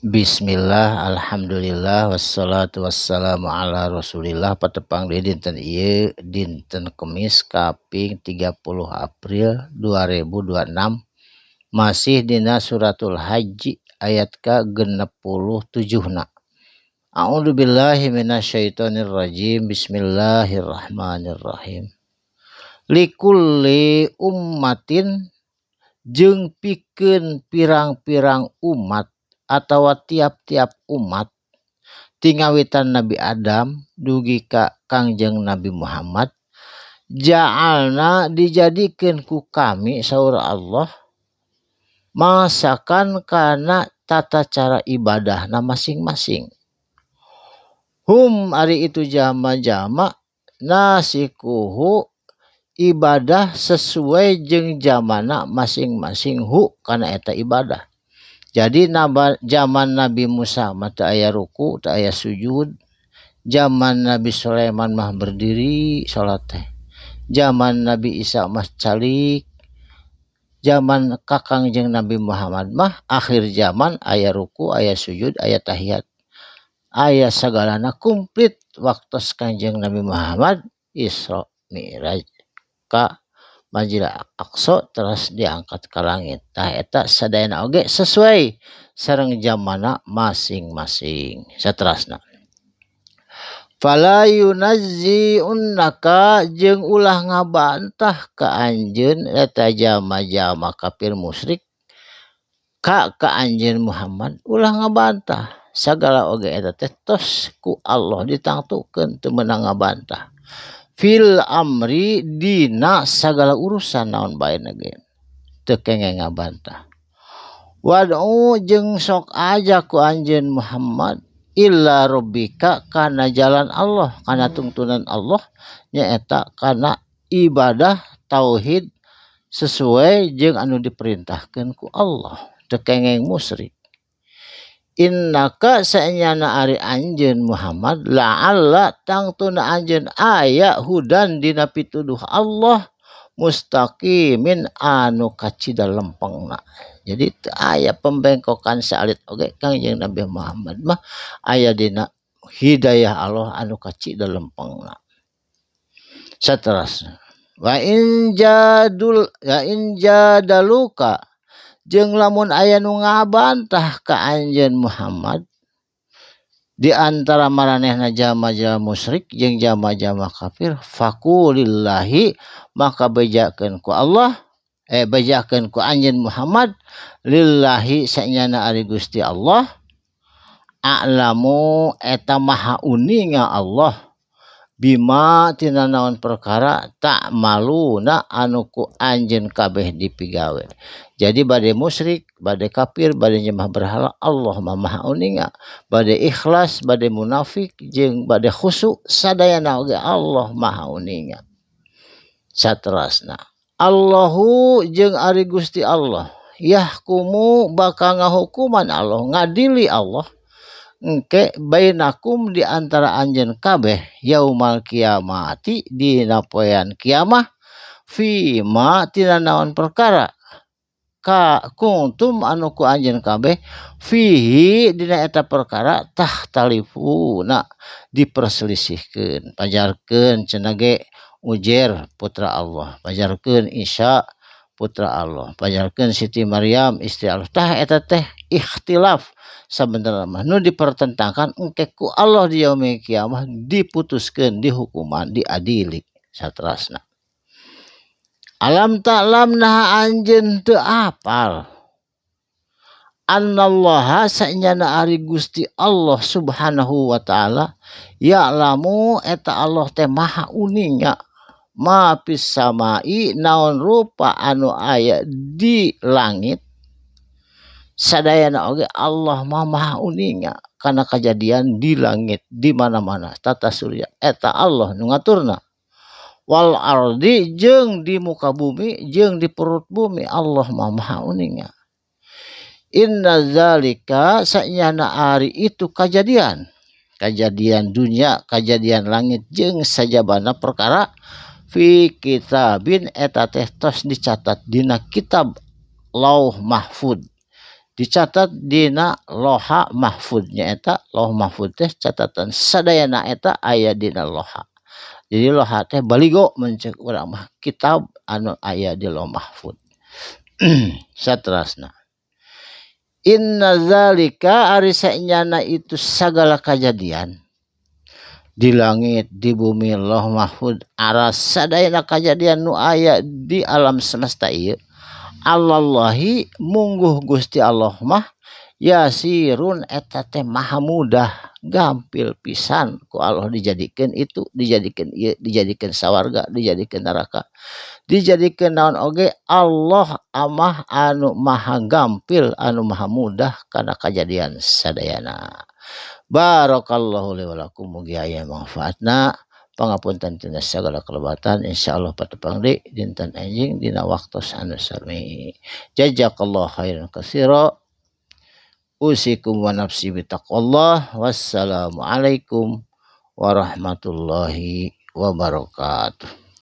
Bismillah, alhamdulillah, wassalatu wassalamu ala rasulillah. Patepang di dinten ieu dinten Kemis kaping 30 April 2026. Masih dina suratul haji ayat ke 67 na. A'udzubillahi minasyaitonir rajim. Bismillahirrahmanirrahim. Likulli ummatin jeung pikeun pirang-pirang umat atau tiap-tiap umat tingawitan Nabi Adam dugi ka Kangjeng Nabi Muhammad ja'alna dijadikeun ku kami saur Allah masakan kana tata cara ibadahna masing-masing. Hum ari itu jama-jama nasikuhu ibadah sesuai jeung zamana masing-masing hu kana eta ibadah. Jadi zaman Nabi Musa mah teu aya ruku, teu aya sujud. Zaman Nabi Sulaiman mah berdiri salat teh. Zaman Nabi Isa mah calik. Zaman Kakangjeng Nabi Muhammad mah akhir zaman aya ruku, aya sujud, aya tahiyat. Aya sagalana komplit waktos Kangjeng Nabi Muhammad Isra Mi'raj ka Majil Aqsa terus diangkat ke langit. Tah eta sadayana oge sesuai sareng zamana masing-masing. Saterasna. Fala yunazzi'unnaka jeung ulah ngabantah ka anjeun eta jama-jama kafir musyrik ka anjeun Muhammad ulah ngabantah. Sagala oge eta teh tos ku Allah ditangtukeun teu meunang ngabantah. Fil amri dina sagala urusan naon bae ge teu kenging ngabantah. Wad'u jeung sok aja ku anjeun Muhammad illa rabbika kana jalan Allah, kana tuntunan Allah nyaeta kana ibadah tauhid sesuai jeung anu diperintahkeun ku Allah, teu kenging musyrik. Innaka saenyana ari anjeun Muhammad la'alla tangtuna anjeun aya hudan dina pituduh Allah mustaqimin anu kacida lempengna. Jadi teu aya pembengkokan salit oge Kangjeng Nabi Muhammad mah aya dina hidayah Allah anu kacida lempengna. Saterusna wa in jadaluka jeung lamun aya nu ngabantah ka anjeun Muhammad di antara maranehna jama-jama musyrik jeung jama-jama kafir faqulillahi maka bejakeun ku Allah bejakeun ku anjeun Muhammad lillahi saenyana ari Gusti Allah a'lamu eta maha uninga Allah bima tina naon perkara tak maluna anu ku anjeun kabeh dipigawe. Jadi bade musyrik, bade kafir, bade nyembah berhala Allah mah maha uninga. Bade ikhlas, bade munafik jeung bade khusyuk sadayana oge Allah maha uninga. Saterusna Allahu jeung ari Gusti Allah yahkumu bakal ngahukuman Allah ngadili Allah engke bainakum di antara anjeun kabeh yaumal kiamati dina poean kiamah fima tina naon perkara ka kuntum anu ku anjeun kabeh fihi dina eta perkara tahtalifuna diperselisihkeun. Pajarkeun cenah ge Ujair putra Allah, pajarkeun Isa putra Allah, pajarkeun Siti Maryam istri Allah. Tah eta teh ikhtilaf sabenerna mah nu dipertentangkan engke ku Allah di yaumil kiamah diputuskeun, dihukuman, diadili. Saterusna alam ta'lam nah anjeun teu apal annallaha saenyana ari Gusti Allah subhanahu wa ta'ala ya'lamu eta Allah teh maha uninga ma fis samai naon rupa anu aya di langit sadayana oge Allah maha uninga kana kajadian di langit di mana-mana tata surya eta Allah nu ngaturna. Wal ardi jeung di muka bumi jeung di perut bumi Allah maha uninga. Inna zalika saenyana ari itu kajadian dunia, kajadian langit jeung sajabana perkara fi kitabin eta teh tos dicatat dina kitab Lauh Mahfud dicatat dina loha mahfudnya eta. Loh mahfud teh catatan sadayana eta aya dina loha. Jadi loha teh baligo mencek urang mah kitab anu aya di loh mahfud. Saterasna, inna zalika ari saenyana itu sagala kejadian di langit di bumi loh mahfud aras sadayana kejadian nu aya di alam semesta ieu Allahi mungguh Gusti Allah mah yasirun eta teh maha mudah gampil pisan ku Allah dijadikan itu dijadikan ieu dijadikan sawarga dijadikan neraka dijadikan naon oge Allah amah anu maha gampil anu maha mudah karena kejadian sadayana. Barakallahu li wa lakum mugi aya manfaatna pangapunten tina sagala kelebatan insyaallah patepang deui dinten anjing dina waktu anu sami. Jazakallahu khairan katsira. Usikum wa nafsi bitaqwallah. Wassalamu alaikum warahmatullahi wabarakatuh.